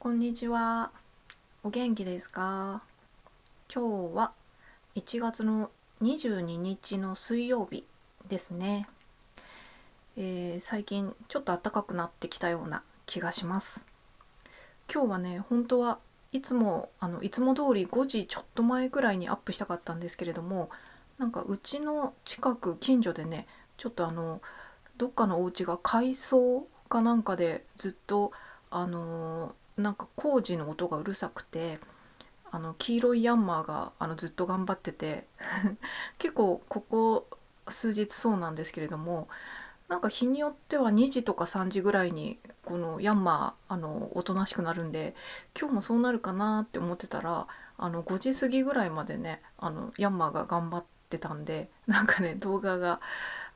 こんにちは。お元気ですか？今日は1月の22日の水曜日ですね。最近ちょっと暖かくなってきたような気がします。今日はね、本当はいつも通り5時ちょっと前ぐらいにアップしたかったんですけれども、なんかうちの近所でね、ちょっとどっかのお家が改装かなんかでずっとなんか工事の音がうるさくて、黄色いヤンマーがずっと頑張ってて結構ここ数日そうなんですけれども、なんか日によっては2時とか3時ぐらいにこのヤンマーおとなしくなるんで、今日もそうなるかなって思ってたら、5時過ぎぐらいまでねヤンマーが頑張ってたんで、なんかね動画が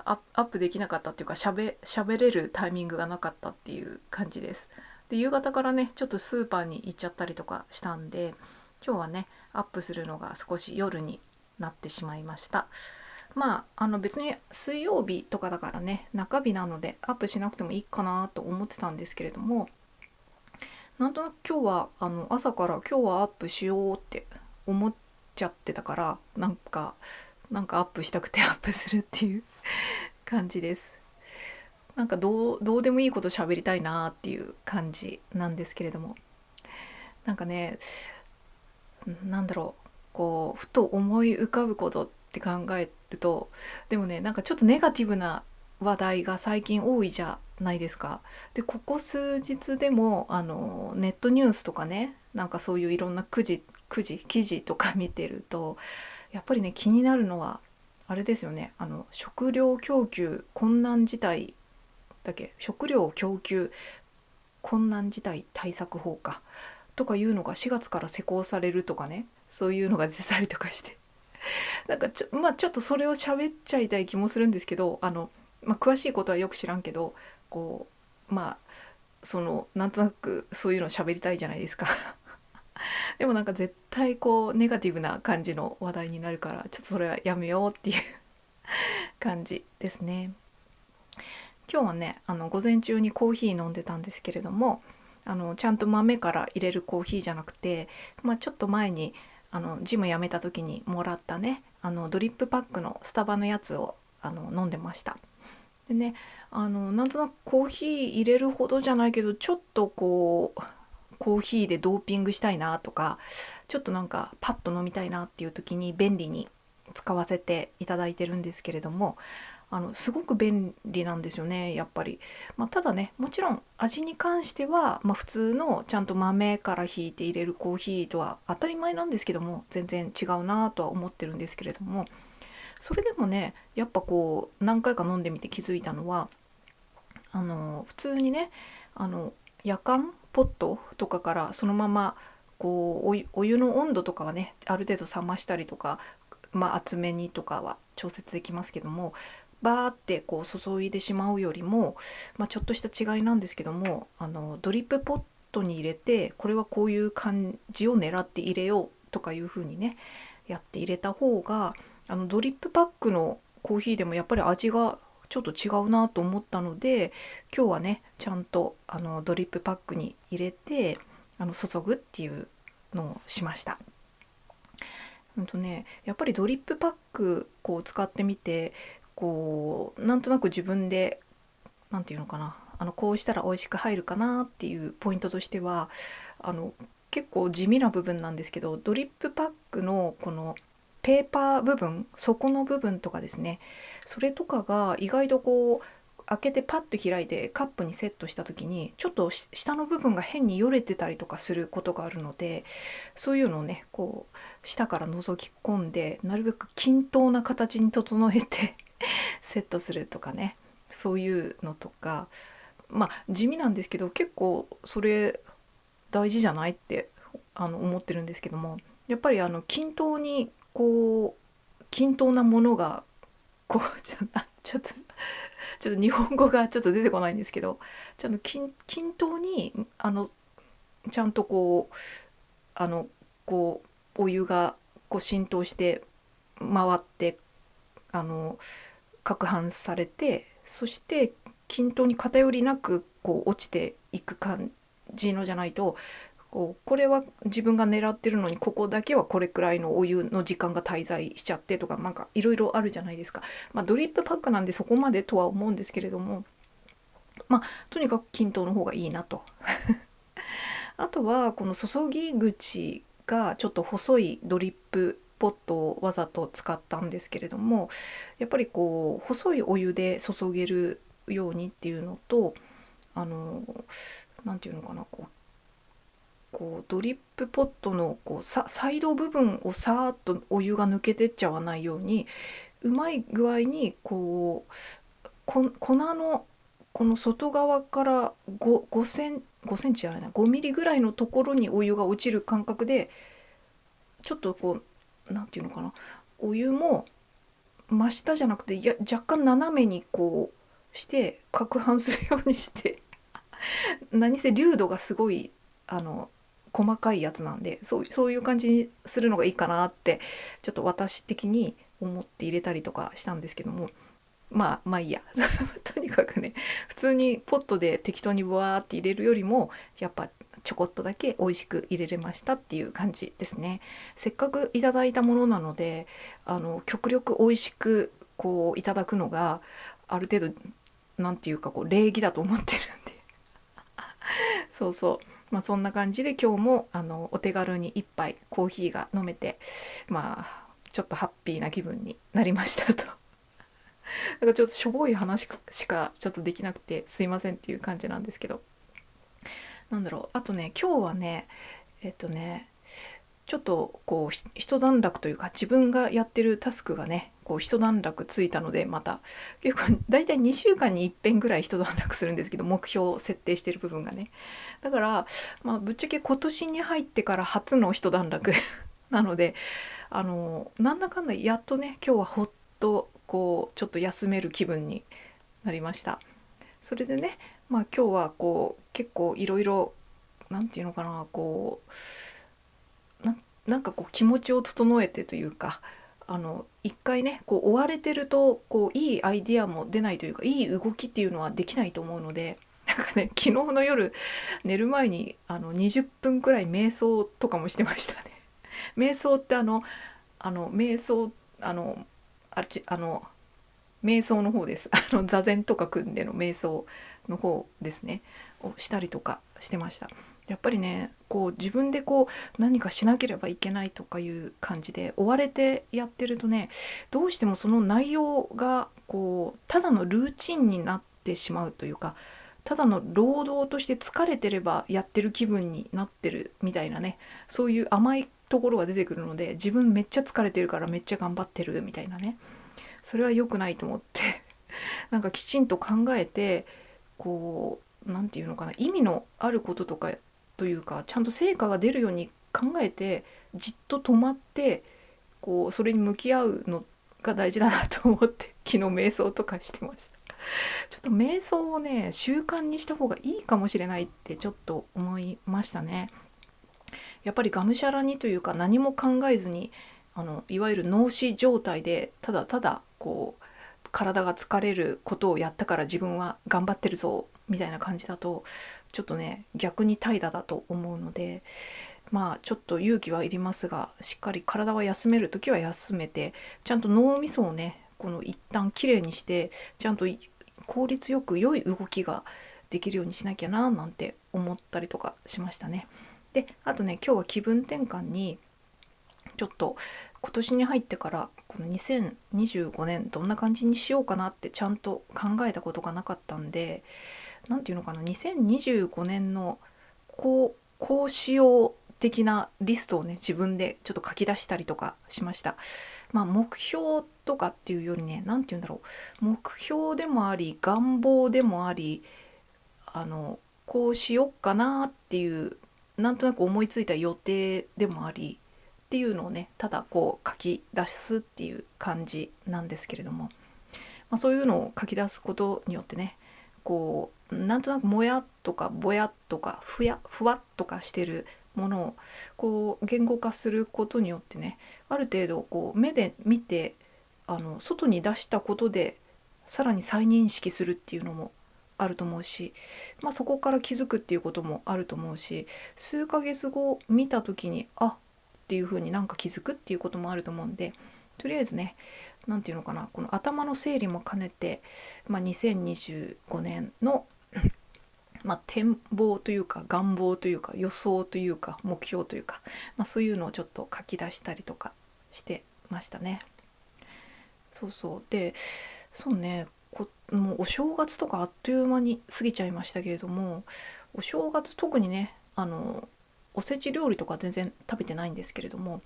アップできなかったっていうか、喋れるタイミングがなかったっていう感じです。で、夕方からねちょっとスーパーに行っちゃったりとかしたんで、今日はねアップするのが少し夜になってしまいました。別に水曜日とかだからね、中日なのでアップしなくてもいいかなと思ってたんですけれども、なんとなく今日は朝から今日はアップしようって思っちゃってたから、なんかアップしたくてアップするっていう感じです。なんかどうでもいいこと喋りたいなっていう感じなんですけれども、なんかね、なんだろう、こうふと思い浮かぶことって考えると、でもね、なんかちょっとネガティブな話題が最近多いじゃないですか。で、ここ数日でもネットニュースとかね、なんかそういういろんな記事とか見てると、やっぱりね気になるのはあれですよね。食料供給困難事態食料供給困難事態対策法かとかいうのが4月から施行されるとかね、そういうのが出たりとかして、なんかちょっとそれを喋っちゃいたい気もするんですけど、詳しいことはよく知らんけど、こうなんとなくそういうの喋りたいじゃないですか。でもなんか絶対こうネガティブな感じの話題になるから、ちょっとそれはやめようっていう感じですね。今日はね午前中にコーヒー飲んでたんですけれども、ちゃんと豆から入れるコーヒーじゃなくて、ちょっと前にジム辞めた時にもらったねドリップパックのスタバのやつを飲んでました。でね、なんとなくコーヒー入れるほどじゃないけど、ちょっとこうコーヒーでドーピングしたいなとか、ちょっとなんかパッと飲みたいなっていう時に便利に使わせていただいてるんですけれども、すごく便利なんですよね、やっぱり。ただね、もちろん味に関しては、普通のちゃんと豆からひいて入れるコーヒーとは当たり前なんですけども、全然違うなとは思ってるんですけれども、それでもね、やっぱこう何回か飲んでみて気づいたのは、普通にね、あの夜間ポットとかからそのままこうお湯の温度とかはねある程度冷ましたりとか、厚めにとかは調節できますけども、バーってこう注いでしまうよりも、ちょっとした違いなんですけども、ドリップポットに入れて、これはこういう感じを狙って入れようとかいう風にねやって入れた方が、ドリップパックのコーヒーでもやっぱり味がちょっと違うなと思ったので、今日はねちゃんとドリップパックに入れて注ぐっていうのをしました。やっぱりドリップパックこう使ってみて、こうなんとなく自分でなんていうのかな、こうしたら美味しく入るかなっていうポイントとしては、あの結構地味な部分なんですけど、ドリップパックのこのペーパー部分、底の部分とかですね、それとかが意外とこう開けてパッと開いてカップにセットした時にちょっと下の部分が変によれてたりとかすることがあるので、そういうのをねこう下から覗き込んで、なるべく均等な形に整えてセットするとかね、そういうのとか、地味なんですけど結構それ大事じゃないって思ってるんですけども、やっぱり均等なものがこうちょっと日本語がちょっと出てこないんですけど、ちゃんと均等にちゃんとあのこお湯がこう浸透して回ってあの攪拌されて、そして均等に偏りなくこう落ちていく感じのじゃないと、これは自分が狙ってるのにここだけはこれくらいのお湯の時間が滞在しちゃってとか、なんかいろいろあるじゃないですか。ドリップパックなんでそこまでとは思うんですけれども、とにかく均等の方がいいなと。あとはこの注ぎ口がちょっと細いドリップポットをわざと使ったんですけれども、やっぱり細いお湯で注げるようにっていうのと、なんていうのかな、ドリップポットのサイド部分をさーっとお湯が抜けてっちゃわないように、うまい具合に粉のこの外側から5センチじゃないな、5ミリぐらいのところにお湯が落ちる感覚で、ちょっとなんていうのかな、お湯も真下じゃなくて、若干斜めにして攪拌するようにして何せ粒度がすごい細かいやつなんで、そういう感じにするのがいいかなってちょっと私的に思って入れたりとかしたんですけども、まあいいやとにかくね、普通にポットで適当にブワーって入れるよりもやっぱちょこっとだけ美味しく入れれましたっていう感じですね。せっかくいただいたものなので、極力美味しくいただくのがある程度なんていうか礼儀だと思ってるんでそうそう、そんな感じで今日もお手軽に一杯コーヒーが飲めて、ちょっとハッピーな気分になりましたと。だからちょっとしょぼい話しかちょっとできなくてすいませんっていう感じなんですけど、なんだろう、あとね、今日はね、ちょっと一段落というか、自分がやってるタスクがね一段落ついたので、また結構だいたい2週間に一遍ぐらい一段落するんですけど、目標を設定してる部分がね。だからぶっちゃけ今年に入ってから初の一段落なので、なんだかんだやっとね、今日はほっとちょっと休める気分になりました。それでね、今日は結構いろいろ、なんていうのかな、なんか気持ちを整えてというか、一回ね追われてるといいアイディアも出ないというか、いい動きっていうのはできないと思うので、なんかね、昨日の夜寝る前に20分くらい瞑想とかもしてましたね。瞑想って瞑想あっち瞑想の方です。座禅とか組んでの瞑想の方ですね、をしたりとかしてました。やっぱりね、自分で何かしなければいけないとかいう感じで追われてやってるとね、どうしてもその内容がただのルーチンになってしまうというか、ただの労働として疲れてればやってる気分になってるみたいなね、そういう甘いところが出てくるので、自分めっちゃ疲れてるからめっちゃ頑張ってるみたいなね、それは良くないと思ってなんかきちんと考えて、なんていうのかな、意味のあることとかというか、ちゃんと成果が出るように考えて、じっと止まってそれに向き合うのが大事だなと思って、昨日瞑想とかしてました。ちょっと瞑想をね習慣にした方がいいかもしれないってちょっと思いましたね。やっぱりがむしゃらにというか、何も考えずにいわゆる脳死状態でただただ体が疲れることをやったから自分は頑張ってるぞみたいな感じだと、ちょっとね逆に怠惰だと思うので、ちょっと勇気はいりますが、しっかり体は休める時は休めて、ちゃんと脳みそをね一旦きれいにして、ちゃんと効率よく良い動きができるようにしなきゃななんて思ったりとかしましたね。で、あとね、今日は気分転換にちょっと今年に入ってからこの2025年どんな感じにしようかなってちゃんと考えたことがなかったんで、なんていうのかな、2025年のこうしよう的なリストをね自分でちょっと書き出したりとかしました。目標とかっていうよりね、なんていうんだろう、目標でもあり願望でもあり、こうしよっかなっていうなんとなく思いついた予定でもありっていうのをね、ただ書き出すっていう感じなんですけれども、そういうのを書き出すことによってね、なんとなくもやっとかぼやっとかふわっとかしてるものを言語化することによってね、ある程度目で見て外に出したことでさらに再認識するっていうのもあると思うし、そこから気づくっていうこともあると思うし、数ヶ月後見た時にっていう風になんか気づくっていうこともあると思うんで、とりあえずね、なんていうのかな、この頭の整理も兼ねて、2025年の展望というか願望というか予想というか目標というか、そういうのをちょっと書き出したりとかしてましたね。で、そうね、もうお正月とかあっという間に過ぎちゃいましたけれども、お正月特にね、おせち料理とか全然食べてないんですけれども、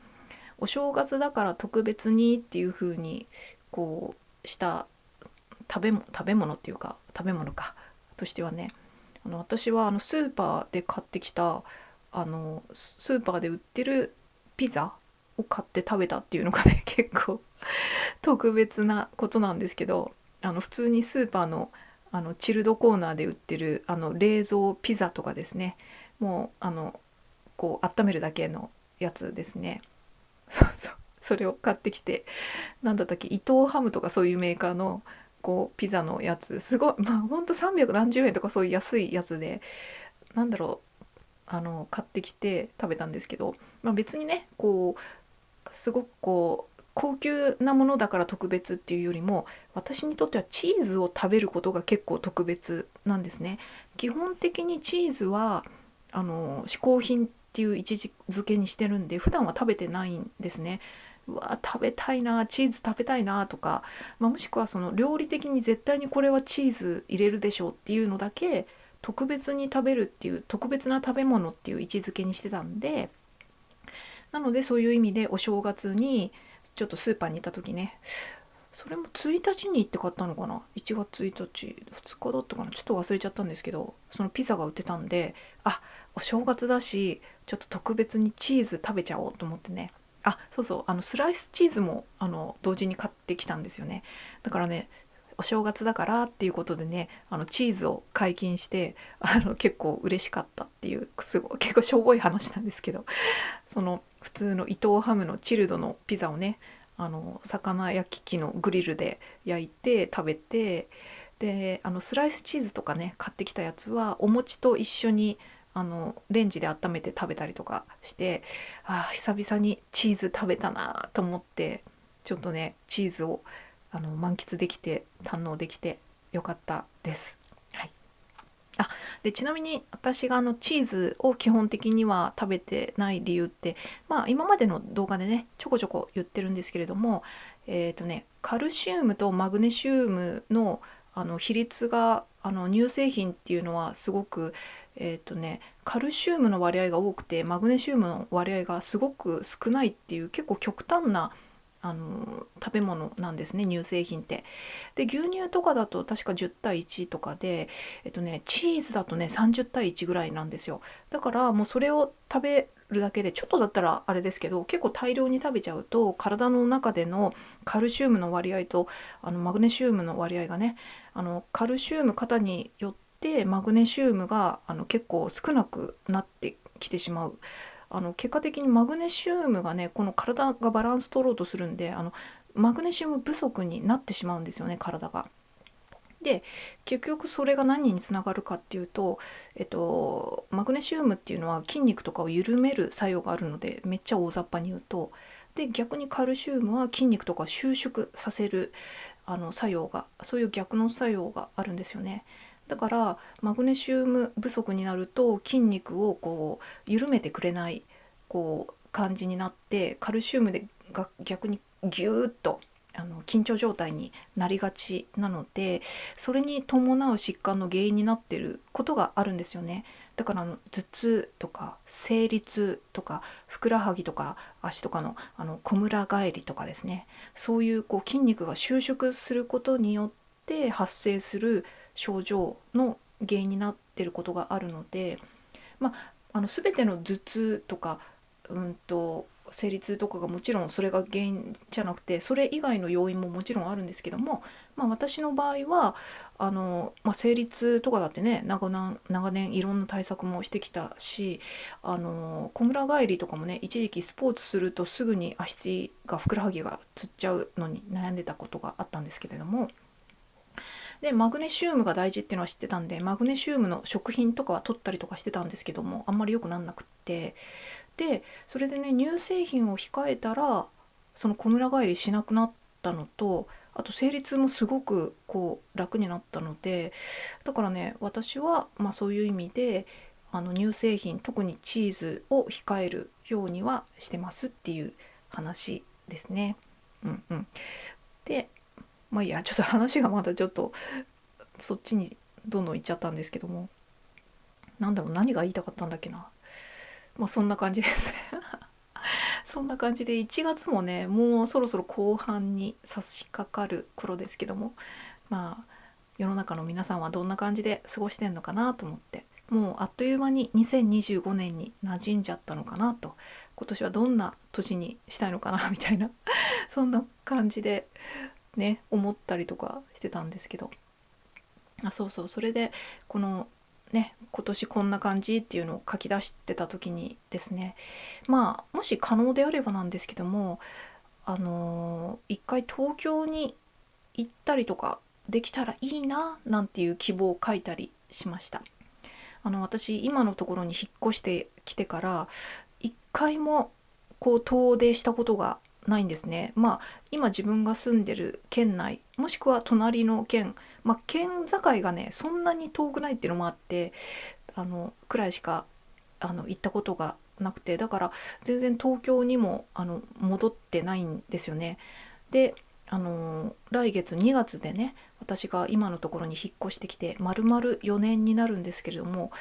お正月だから特別にっていう風にこうした食べ物っていうか食べ物かとしてはね、私はスーパーで買ってきたスーパーで売ってるピザを買って食べたっていうのがね結構特別なことなんですけど、普通にスーパーのチルドコーナーで売ってる冷蔵ピザとかですね、もうこう温めるだけのやつですね。それを買ってきて、なんだったっけ、伊藤ハムとかそういうメーカーのこうピザのやつ、すごいほんと300何十円とかそういう安いやつで、なんだろ買ってきて食べたんですけど、別にねこうすごくこう高級なものだから特別っていうよりも、私にとってはチーズを食べることが結構特別なんですね。基本的にチーズは嗜好品っていう位置づけにしてるんで、普段は食べてないんですね。うわ食べたいな、チーズ食べたいなとか、もしくはその料理的に絶対にこれはチーズ入れるでしょうっていうのだけ特別に食べるっていう、特別な食べ物っていう位置づけにしてたんで、なのでそういう意味でお正月にちょっとスーパーに行った時ね、それも1日に行って買ったのかな、1月1日2日だったかな、ちょっと忘れちゃったんですけど、そのピザが売ってたんで、お正月だしちょっと特別にチーズ食べちゃおうと思ってね、スライスチーズも同時に買ってきたんですよね。だからね、お正月だからっていうことでね、チーズを解禁して、結構嬉しかったっていう、結構しょぼい話なんですけど、その普通の伊藤ハムのチルドのピザをね、魚焼き器のグリルで焼いて食べて、でスライスチーズとかね買ってきたやつはお餅と一緒にレンジで温めて食べたりとかして、久々にチーズ食べたなと思って、ちょっとねチーズを満喫できて堪能できてよかったです。はい。でちなみに私がチーズを基本的には食べてない理由って、今までの動画でねちょこちょこ言ってるんですけれども、カルシウムとマグネシウムの比率が乳製品っていうのはすごくカルシウムの割合が多くてマグネシウムの割合がすごく少ないっていう、結構極端な食べ物なんですね、乳製品って。で牛乳とかだと確か10対1とかで、チーズだとね30対1ぐらいなんですよ。だからもうそれを食べるだけで、ちょっとだったらあれですけど結構大量に食べちゃうと、体の中でのカルシウムの割合とマグネシウムの割合がね、カルシウム過多によってマグネシウムが結構少なくなってきてしまう。結果的にマグネシウムがね、この体がバランス取ろうとするんで、マグネシウム不足になってしまうんですよね、体が。で結局それが何につながるかっていうと、マグネシウムっていうのは筋肉とかを緩める作用があるので、めっちゃ大雑把に言うと、で逆にカルシウムは筋肉とか収縮させる作用が、そういう逆の作用があるんですよね。だからマグネシウム不足になると筋肉をこう緩めてくれないこう感じになって、カルシウムが逆にギューッと緊張状態になりがちなので、それに伴う疾患の原因になっていることがあるんですよね。だから頭痛とか生理痛とかふくらはぎとか足とかのこむら返りとかですね、そういう筋肉が収縮することによって発生する症状の原因になっていることがあるので、全ての頭痛とか生理痛とかがもちろんそれが原因じゃなくて、それ以外の要因ももちろんあるんですけども、私の場合は生理痛とかだってね長年いろんな対策もしてきたし、こむら返りとかもね、一時期スポーツするとすぐに足がふくらはぎがつっちゃうのに悩んでたことがあったんですけれども、でマグネシウムが大事っていうのは知ってたんで、マグネシウムの食品とかは取ったりとかしてたんですけども、あんまり良くなんなくって、でそれでね、乳製品を控えたらそのこむら返りしなくなったのと、あと生理痛もすごくこう楽になったので、だからね、私はそういう意味で乳製品、特にチーズを控えるようにはしてますっていう話ですね。うんうん。でいや、ちょっと話がまだちょっとそっちにどんどん行っちゃったんですけども、何が言いたかったんだっけな。そんな感じですね。そんな感じで1月もね、もうそろそろ後半に差し掛かる頃ですけども、世の中の皆さんはどんな感じで過ごしてんのかなと思って、もうあっという間に2025年に馴染んじゃったのかなと、今年はどんな年にしたいのかなみたいなそんな感じでね、思ったりとかしてたんですけど、そうそう、それでこのね、今年こんな感じっていうのを書き出してた時にですね、もし可能であればなんですけども、一回東京に行ったりとかできたらいいななんていう希望を書いたりしました。私今のところに引っ越してきてから一回もこう遠出したことがないんですね。今自分が住んでる県内、もしくは隣の県、県境がねそんなに遠くないっていうのもあって、くらいしか行ったことがなくて、だから全然東京にも戻ってないんですよね。で来月2月でね、私が今のところに引っ越してきて丸々4年になるんですけれども、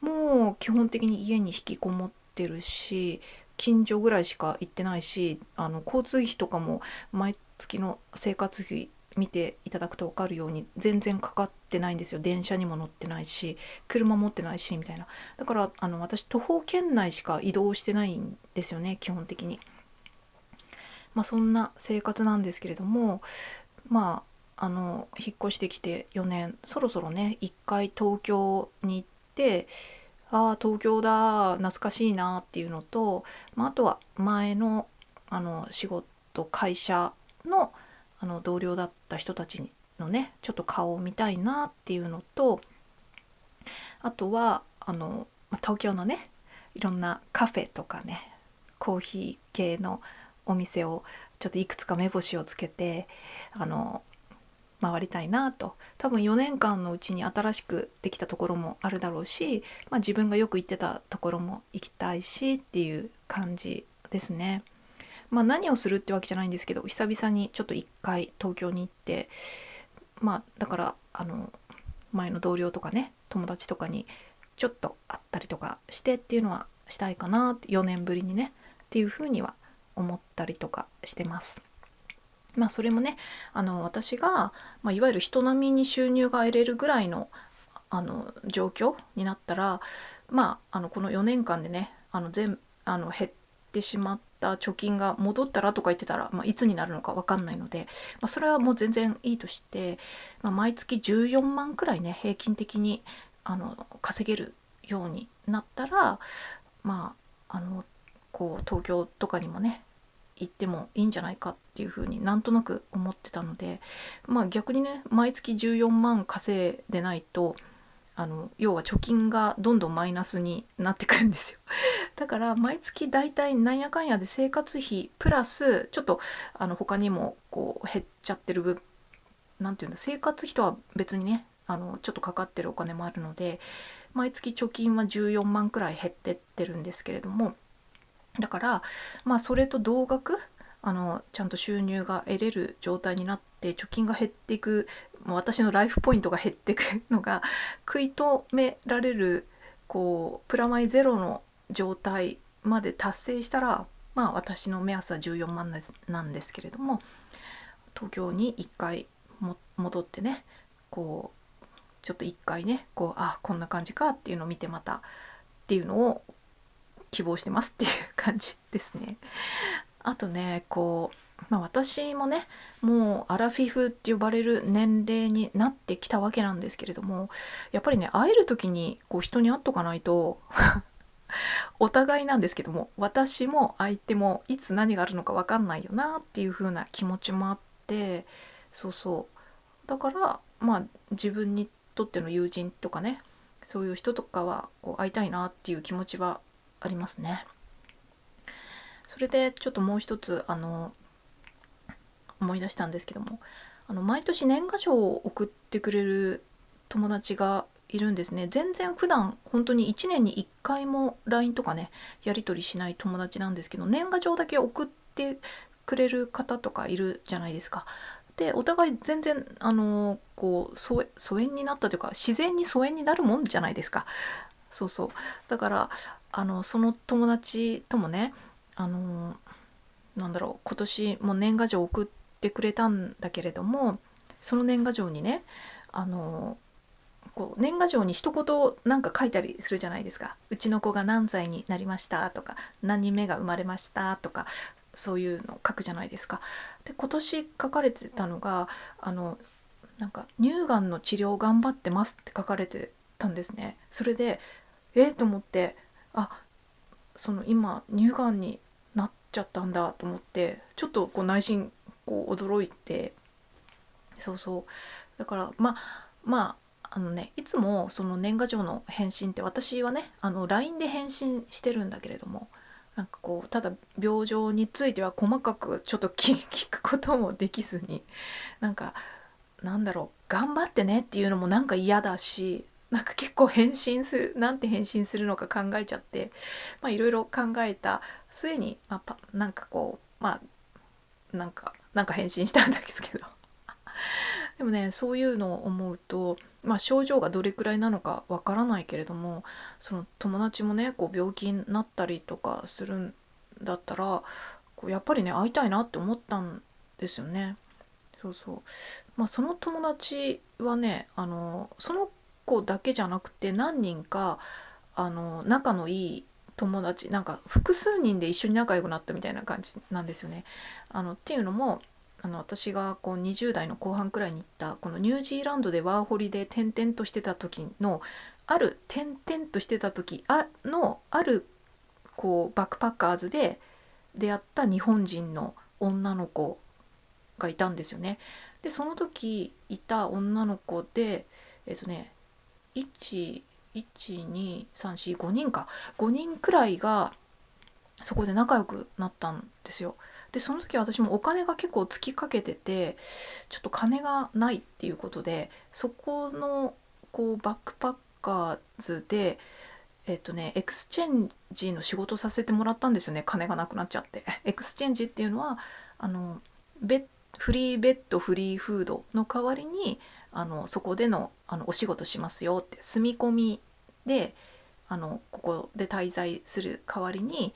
もう基本的に家に引きこもってるし、近所ぐらいしか行ってないし、交通費とかも毎月の生活費見ていただくと分かるように全然かかってないんですよ。電車にも乗ってないし、車持ってないしみたいな。だから私徒歩圏内しか移動してないんですよね、基本的に。そんな生活なんですけれども、引っ越してきて4年、そろそろね一回東京に行って、東京だ懐かしいなっていうのと、あとは前の仕事、会社の同僚だった人たちのねちょっと顔を見たいなっていうのと、あとは東京のねいろんなカフェとかね、コーヒー系のお店をちょっといくつか目星をつけて回りたいなと。多分4年間のうちに新しくできたところもあるだろうし、自分がよく行ってたところも行きたいしっていう感じですね。何をするってわけじゃないんですけど、久々にちょっと一回東京に行って、だから前の同僚とかね友達とかにちょっと会ったりとかしてっていうのはしたいかなって、4年ぶりにねっていうふうには思ったりとかしてます。それもね私が、いわゆる人並みに収入が得れるぐらいの状況になったら、この4年間でね減ってしまった貯金が戻ったらとか言ってたら、いつになるのか分かんないので、それはもう全然いいとして、毎月14万くらいね平均的に稼げるようになったら、こう東京とかにもね行ってもいいんじゃないかっていうふうになんとなく思ってたので、逆にね毎月14万稼いでないと要は貯金がどんどんマイナスになってくるんですよ。だから毎月だいたいなんやかんやで生活費プラスちょっと他にもこう減っちゃってる分、なんていうんだ、生活費とは別にねちょっとかかってるお金もあるので、毎月貯金は14万くらい減ってってるんですけれども、だからそれと同額ちゃんと収入が得れる状態になって貯金が減っていく、私のライフポイントが減っていくのが食い止められる、こうプラマイゼロの状態まで達成したら、私の目安は14万なんですけれども、東京に一回戻ってね、こうちょっと一回ねこんな感じかっていうのを見てまたっていうのを希望してますっていう感じですね。あとね私もねもうアラフィフって呼ばれる年齢になってきたわけなんですけれども、やっぱりね会える時に人に会っとかないとお互いなんですけども、私も相手もいつ何があるのか分かんないよなっていう風な気持ちもあって、そうそう、だから自分にとっての友人とかね、そういう人とかはこう会いたいなっていう気持ちはありますね。それでちょっともう一つ思い出したんですけども、毎年年賀状を送ってくれる友達がいるんですね。全然普段本当に1年に1回も LINE とかねやり取りしない友達なんですけど、年賀状だけ送ってくれる方とかいるじゃないですか。でお互い全然こう疎遠になったというか、自然に疎遠になるもんじゃないですか。そうそう。だからその友達ともね、なんだろう、今年も年賀状を送ってくれたんだけれども、その年賀状にね、こう年賀状に一言なんか書いたりするじゃないですか。うちの子が何歳になりましたとか、何人目が生まれましたとか、そういうの書くじゃないですか。で今年書かれてたのがなんか乳がんの治療頑張ってますって書かれてたんですね。それでと思って、その今乳がんになっちゃったんだと思って、ちょっとこう内心こう驚いて、そうそう。だからいつもその年賀状の返信って私はねLINE で返信してるんだけれども、なんかこうただ病状については細かくちょっと聞くこともできずに、なんかなんだろう、頑張ってねっていうのもなんか嫌だし、なんか結構なんて返信するのか考えちゃって、いろいろ考えた末に、なんかこうなんか返信したんですけど、でもねそういうのを思うと、症状がどれくらいなのかわからないけれども、その友達もねこう病気になったりとかするんだったら、こうやっぱりね会いたいなって思ったんですよね。そうそう。その友達はねその子だけじゃなくて何人か仲のいい友達、なんか複数人で一緒に仲良くなったみたいな感じなんですよね。っていうのも私がこう20代の後半くらいに行ったこのニュージーランドでワーホリで転々としてた時のあるこうバックパッカーズで出会った日本人の女の子がいたんですよね。でその時いた女の子で1、2、3、4、5人か、5人くらいがそこで仲良くなったんですよ。でその時私もお金が結構尽きかけてて、ちょっと金がないっていうことで、そこのこうバックパッカーズでエクスチェンジの仕事させてもらったんですよね。金がなくなっちゃって。エクスチェンジっていうのはあのフリーベッドフリーフードの代わりにそこでのお仕事しますよって、住み込みでここで滞在する代わりに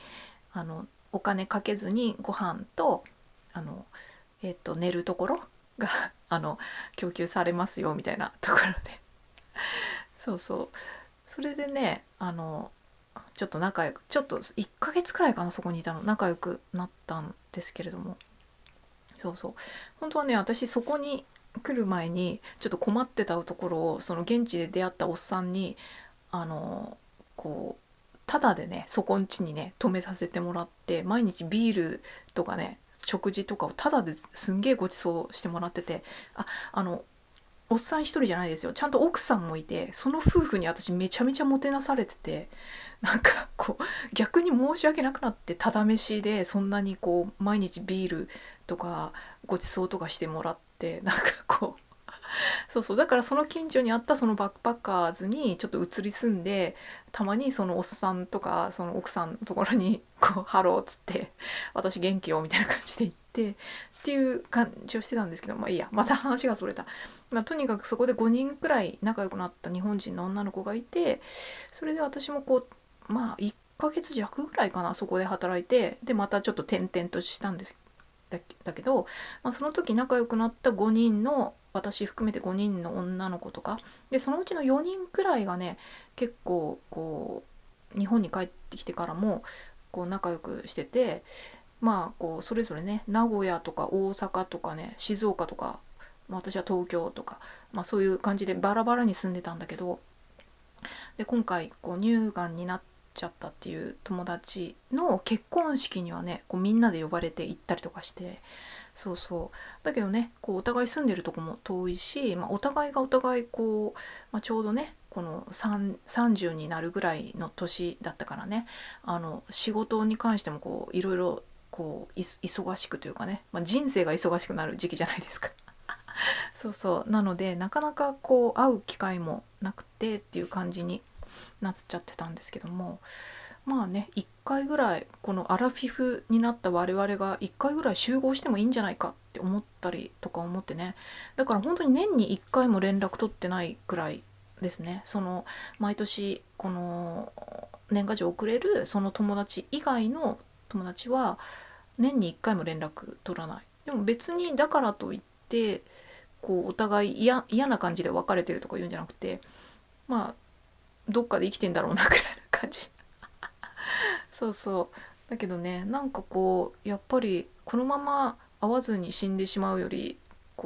お金かけずにご飯と寝るところが供給されますよみたいなところでそうそう。それでねちょっと1ヶ月くらいかな、そこにいたの、仲良くなったんですけれども、そうそう。本当はね私そこに来る前にちょっと困ってたところを、その現地で出会ったおっさんにこうタダでねそこん家にね泊めさせてもらって、毎日ビールとかね食事とかをタダですんげえご馳走してもらってて、あのおっさん一人じゃないですよ、ちゃんと奥さんもいて、その夫婦に私めちゃめちゃもてなされてて、なんかこう逆に申し訳なくなって、ただ飯でそんなにこう毎日ビールとかご馳走とかしてもらって、なんかこうそうそう。だからその近所にあったそのバックパッカーズにちょっと移り住んで、たまにそのおっさんとかその奥さんのところにこうハローっつって私元気よみたいな感じで行ってっていう感じをしてたんですけど、いいや、また話がそれた。とにかくそこで5人くらい仲良くなった日本人の女の子がいて、それで私もこう1ヶ月弱ぐらいかな、そこで働いて、でまたちょっと転々としたんですだけど、その時仲良くなった5人の、私含めて5人の女の子とかで、そのうちの4人くらいがね結構こう日本に帰ってきてからもこう仲良くしてて、こうそれぞれね名古屋とか大阪とかね静岡とか、私は東京とか、そういう感じでバラバラに住んでたんだけど、で今回こう乳がんになっちゃったっていう友達の結婚式にはねこうみんなで呼ばれて行ったりとかして、そうそうだけどねこうお互い住んでるとこも遠いし、お互いがお互いこう、ちょうどねこの30になるぐらいの年だったからね仕事に関してもこういろいろこう忙しくというかね、人生が忙しくなる時期じゃないですか。そうそうなのでなかなかこう会う機会もなくてっていう感じになっちゃってたんですけども、1回ぐらいこのアラフィフになった我々が1回ぐらい集合してもいいんじゃないかって思ったりとか思ってね。だから本当に年に1回も連絡取ってないくらいですね。その毎年この年賀状送れるその友達以外の友達は年に1回も連絡取らない。でも別にだからといってこうお互い嫌な感じで別れてるとか言うんじゃなくて、どっかで生きてんだろうなくらいな感じ。そうそうだけどねなんかこうやっぱりこのまま会わずに死んでしまうより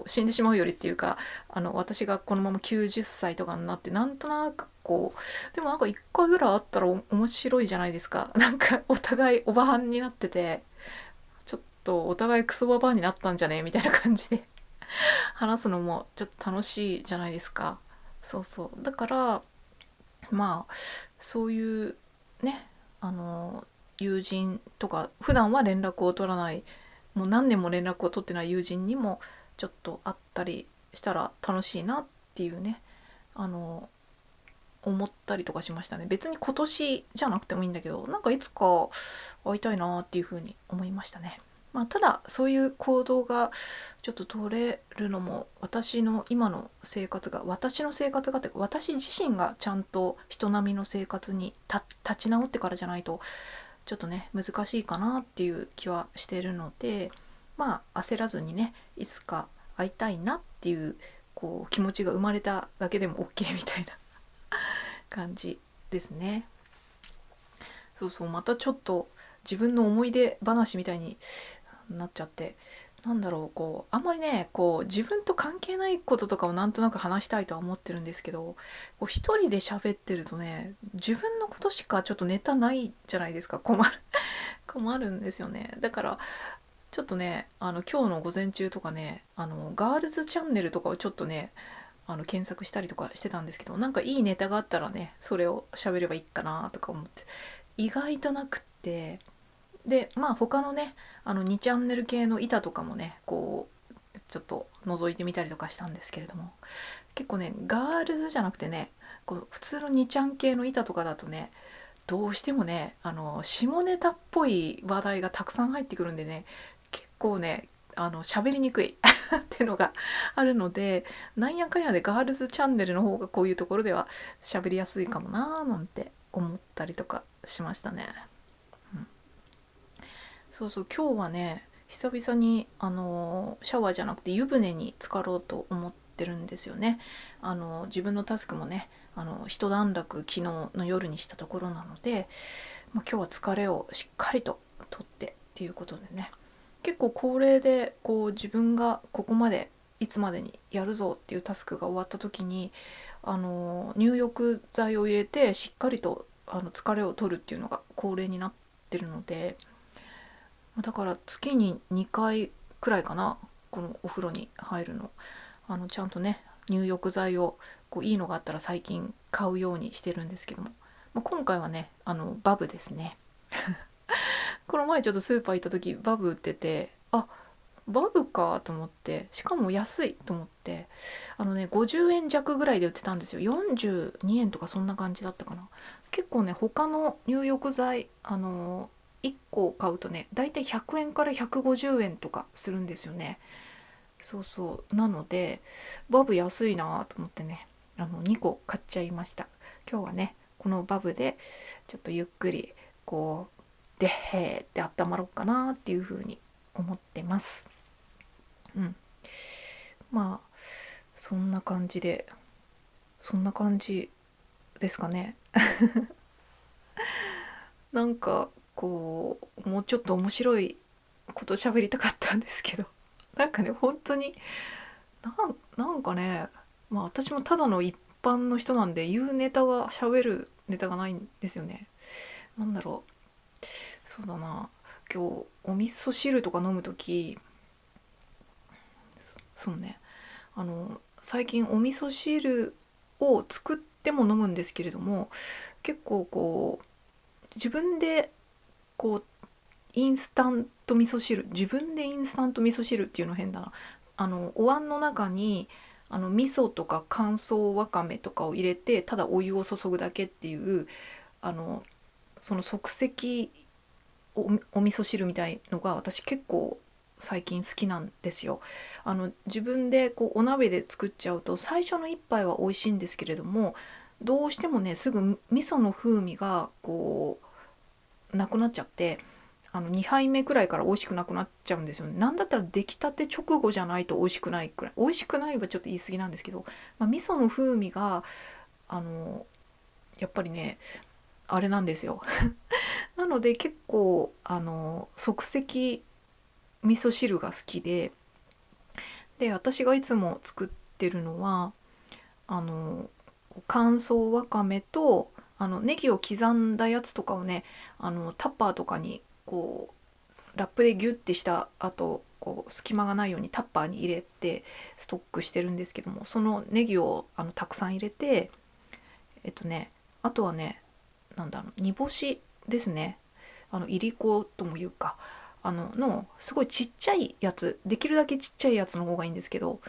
死んでしまうよりっていうか私がこのまま90歳とかになってなんとなくこうでもなんか1回ぐらいあったら面白いじゃないですか。なんかお互いおばはんになっててちょっとお互いクソババアになったんじゃねみたいな感じで話すのもちょっと楽しいじゃないですか。そうそうだからそういうね友人とか普段は連絡を取らないもう何年も連絡を取ってない友人にもちょっと会ったりしたら楽しいなっていうねあの思ったりとかしましたね。別に今年じゃなくてもいいんだけどなんかいつか会いたいなっていうふうに思いましたね。ただそういう行動がちょっと取れるのも私の今の生活がっていうか私自身がちゃんと人並みの生活に立ち直ってからじゃないとちょっとね難しいかなっていう気はしているので焦らずにねいつか会いたいなっていうこう気持ちが生まれただけでも OK みたいな感じですね。そうそうまたちょっと自分の思い出話みたいになっちゃってこうあんまりねこう自分と関係ないこととかをなんとなく話したいとは思ってるんですけどこう一人で喋ってるとね自分のことしかちょっとネタないじゃないですか。困るんですよね。だからちょっとね今日の午前中とかねガールズチャンネルとかをちょっとね検索したりとかしてたんですけどなんかいいネタがあったらねそれを喋ればいいかなとか思って意外となくってで他のね2チャンネル系の板とかもねこうちょっと覗いてみたりとかしたんですけれども結構ねガールズじゃなくてねこう普通の2チャン系の板とかだとねどうしてもね下ネタっぽい話題がたくさん入ってくるんでね結構ね喋りにくいっていうのがあるのでなんやかんやでガールズチャンネルの方がこういうところでは喋りやすいかもなーなんて思ったりとかしましたね。そうそう今日はね久々にシャワーじゃなくて湯船に浸かろうと思ってるんですよね。自分のタスクもね一段落昨日の夜にしたところなので、今日は疲れをしっかりととってっていうことでね結構恒例でこう自分がここまでいつまでにやるぞっていうタスクが終わった時に入浴剤を入れてしっかりと疲れを取るっていうのが恒例になってるのでだから月に2回くらいかなこのお風呂に入るのちゃんとね入浴剤をこういいのがあったら最近買うようにしてるんですけども、今回はねバブですね。この前ちょっとスーパー行った時バブ売っててバブかと思ってしかも安いと思って50円弱ぐらいで売ってたんですよ。42円とかそんな感じだったかな。結構ね他の入浴剤1個買うとねだいたい100円から150円とかするんですよね。そうそうなのでバブ安いなと思ってね2個買っちゃいました。今日はねこのバブでちょっとゆっくりこうでへーって温まろうかなっていう風に思ってます。そんな感じでそんな感じですかね。なんかこうもうちょっと面白いこと喋りたかったんですけどなんかね本当になんかね私もただの一般の人なんで言うネタが喋るネタがないんですよね。そうだな今日お味噌汁とか飲む時そうね、最近お味噌汁を作っても飲むんですけれども、結構こう自分でこうインスタント味噌汁自分でインスタント味噌汁っていうの変だな。お椀の中に味噌とか乾燥わかめとかを入れて、ただお湯を注ぐだけっていう、あのその即席お味噌汁みたいのが私結構最近好きなんですよ。自分でこうお鍋で作っちゃうと最初の一杯は美味しいんですけれども、どうしてもねすぐ味噌の風味がこうなくなっちゃって、2杯目くらいから美味しくなくなっちゃうんですよね。なんだったら出来たて直後じゃないと美味しくないくらい、美味しくないはちょっと言い過ぎなんですけど、味噌の風味があのやっぱりねあれなんですよ。なので結構即席味噌汁が好きで、私がいつも作ってるのはあの乾燥わかめとネギを刻んだやつとかをね、タッパーとかにこうラップでギュッてした後、こう隙間がないようにタッパーに入れてストックしてるんですけども、そのネギをたくさん入れて、あとはね、なんだろう、煮干しですね。いりこともいうか、のすごいちっちゃいやつ、できるだけちっちゃいやつの方がいいんですけど、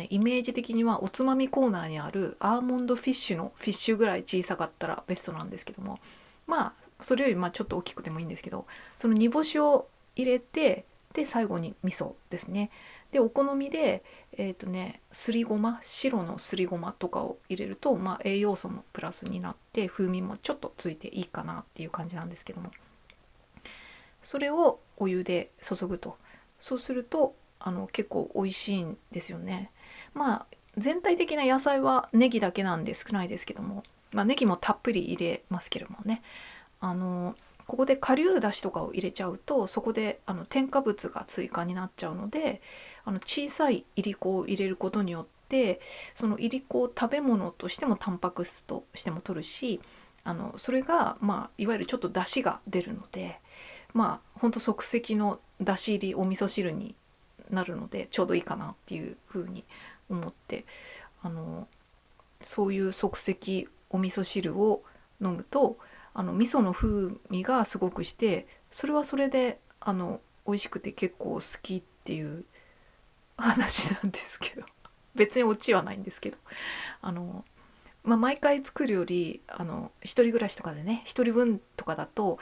イメージ的にはおつまみコーナーにあるアーモンドフィッシュのフィッシュぐらい小さかったらベストなんですけども、まあそれよりちょっと大きくてもいいんですけど、その煮干しを入れて、で最後に味噌ですね。でお好みで、すりごま、白のすりごまとかを入れると、栄養素もプラスになって風味もちょっとついていいかなっていう感じなんですけども、それをお湯で注ぐと、そうすると結構美味しいんですよね。全体的な野菜はネギだけなんで少ないですけども、ネギもたっぷり入れますけれどもね、ここで顆粒だしとかを入れちゃうと、そこで添加物が追加になっちゃうので、小さいいりこを入れることによって、そのいりこを食べ物としてもタンパク質としても取るし、それがいわゆるちょっと出汁が出るので、ほんと即席の出汁入りお味噌汁になるのでちょうどいいかなっていうふうに思って、そういう即席お味噌汁を飲むと味噌の風味がすごくして、それはそれで美味しくて結構好きっていう話なんですけど、別にオチはないんですけど、毎回作るより一人暮らしとかでね、一人分とかだと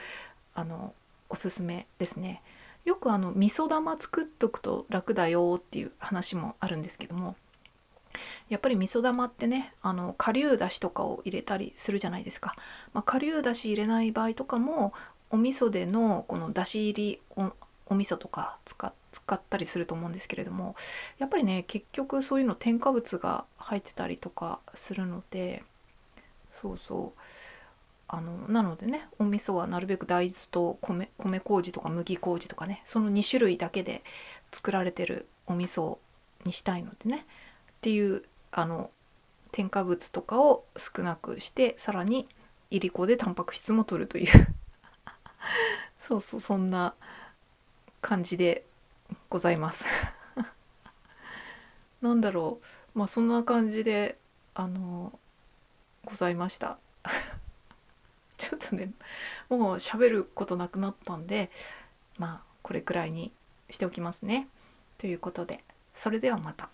おすすめですね。よく味噌玉作っとくと楽だよっていう話もあるんですけども、やっぱり味噌玉ってね、顆粒だしとかを入れたりするじゃないですか。顆粒だし入れない場合とかも、お味噌でのこのだし入りお味噌とか使ったりすると思うんですけれども、やっぱりね結局そういうの添加物が入ってたりとかするので、そうそう、なのでね、お味噌はなるべく大豆と米麹とか麦麹とかね、その2種類だけで作られてるお味噌にしたいのでね、っていう添加物とかを少なくして、さらにいりこでタンパク質も取るというそうそう、そんな感じでございますなんだろう、そんな感じでございましたちょっとね、もう喋ることなくなったんで、これくらいにしておきますね。ということで、それではまた。